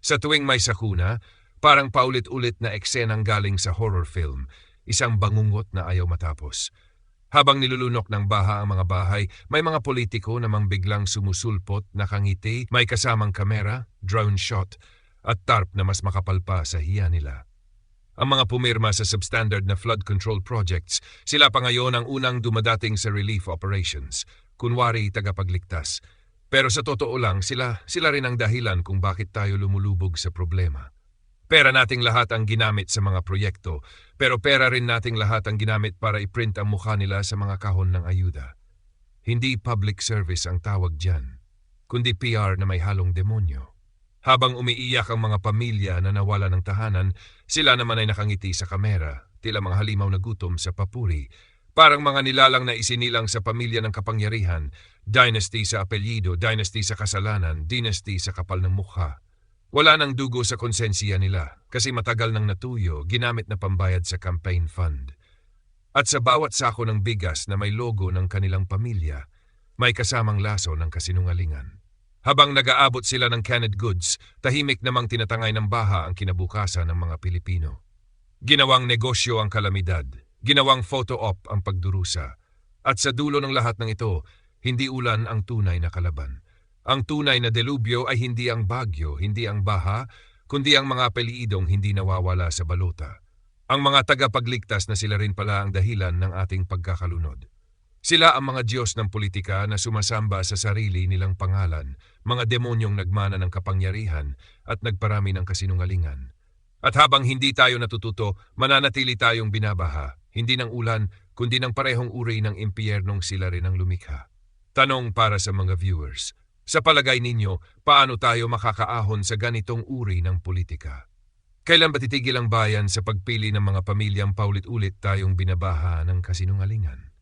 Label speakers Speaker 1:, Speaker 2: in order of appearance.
Speaker 1: Sa tuwing may sakuna, parang paulit-ulit na eksenang galing sa horror film, isang bangungot na ayaw matapos. Habang nilulunok ng baha ang mga bahay, may mga politiko namang biglang sumusulpot, nakangiti, may kasamang kamera, drone shot, at tarp na mas makapal pa sa hiya nila. Ang mga pumirma sa substandard na flood control projects, sila pa ngayon ang unang dumadating sa relief operations, kunwari tagapagligtas. Pero sa totoo lang, sila rin ang dahilan kung bakit tayo lumulubog sa problema. Pera nating lahat ang ginamit sa mga proyekto, pero pera rin nating lahat ang ginamit para iprint ang mukha nila sa mga kahon ng ayuda. Hindi public service ang tawag dyan, kundi PR na may halong demonyo. Habang umiiyak ang mga pamilya na nawala ng tahanan, sila naman ay nakangiti sa kamera, tila mga halimaw na gutom sa papuri. Parang mga nilalang na isinilang sa pamilya ng kapangyarihan, dynasty sa apelyido, dynasty sa kasalanan, dynasty sa kapal ng mukha. Wala nang dugo sa konsensya nila kasi matagal nang natuyo, ginamit na pambayad sa campaign fund. At sa bawat sako ng bigas na may logo ng kanilang pamilya, may kasamang laso ng kasinungalingan. Habang nag-aabot sila ng canned goods, tahimik namang tinatangay ng baha ang kinabukasan ng mga Pilipino. Ginawang negosyo ang kalamidad, ginawang photo op ang pagdurusa. At sa dulo ng lahat ng ito, hindi ulan ang tunay na kalaban. Ang tunay na delubyo ay hindi ang bagyo, hindi ang baha, kundi ang mga apelidong hindi nawawala sa balota. Ang mga tagapagligtas na sila rin pala ang dahilan ng ating pagkakalunod. Sila ang mga Diyos ng politika na sumasamba sa sarili nilang pangalan, mga demonyong nagmana ng kapangyarihan at nagparami ng kasinungalingan. At habang hindi tayo natututo, mananatili tayong binabaha, hindi ng ulan, kundi ng parehong uri ng impyernong sila rin ang lumikha. Tanong para sa mga viewers. Sa palagay ninyo, paano tayo makakaahon sa ganitong uri ng politika? Kailan ba titigil ang bayan sa pagpili ng mga pamilyang paulit-ulit tayong binabaha ng kasinungalingan?